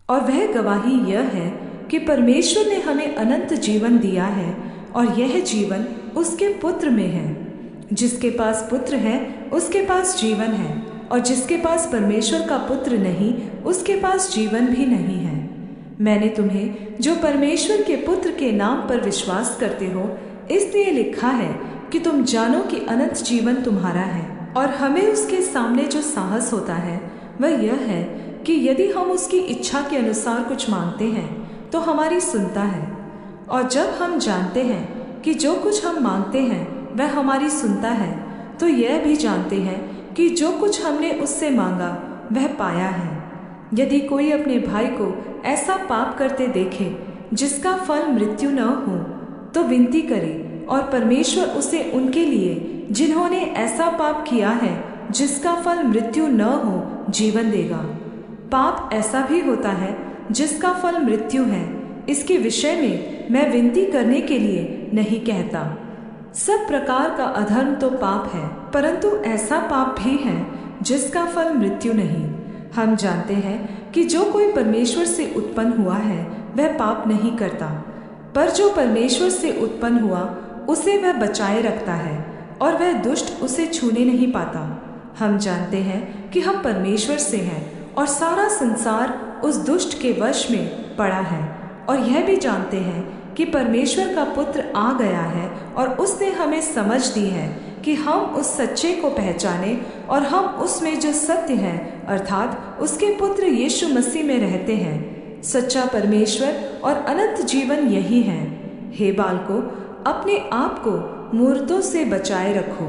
और वह गवाही यह है कि परमेश्वर ने हमें अनंत जीवन दिया है, और यह जीवन उसके पुत्र में है। जिसके पास पुत्र है उसके पास जीवन है, और जिसके पास परमेश्वर का पुत्र नहीं उसके पास जीवन भी नहीं है। मैंने तुम्हें जो परमेश्वर के पुत्र के नाम पर विश्वास करते हो इसलिए लिखा है कि तुम जानो कि अनंत जीवन तुम्हारा है। और हमें उसके सामने जो साहस होता है वह यह है कि यदि हम उसकी इच्छा के अनुसार कुछ मांगते हैं तो हमारी सुनता है। और जब हम जानते हैं कि जो कुछ हम मांगते हैं वह हमारी सुनता है, तो यह भी जानते हैं कि जो कुछ हमने उससे मांगा वह पाया है। यदि कोई अपने भाई को ऐसा पाप करते देखे जिसका फल मृत्यु न हो, तो विनती करे, और परमेश्वर उसे उनके लिए जिन्होंने ऐसा पाप किया है जिसका फल मृत्यु न हो जीवन देगा। पाप ऐसा भी होता है जिसका फल मृत्यु है, इसके विषय में मैं विनती करने के लिए नहीं कहता। सब प्रकार का अधर्म तो पाप है, परंतु ऐसा पाप भी है जिसका फल मृत्यु नहीं। हम जानते हैं कि जो कोई परमेश्वर से उत्पन्न हुआ है वह पाप नहीं करता, पर जो परमेश्वर से उत्पन्न हुआ उसे वह बचाए रखता है, और वह दुष्ट उसे छूने नहीं पाता। हम जानते हैं कि हम परमेश्वर से हैं, और सारा संसार उस दुष्ट के वश में पड़ा है। और यह भी जानते हैं कि परमेश्वर का पुत्र आ गया है, और उसने हमें समझ दी है कि हम उस सच्चे को पहचाने, और हम उसमें जो सत्य है अर्थात उसके पुत्र यीशु मसीह में रहते हैं। सच्चा परमेश्वर और अनंत जीवन यही है। हे बालकों, अपने आप को मूर्तों से बचाए रखो।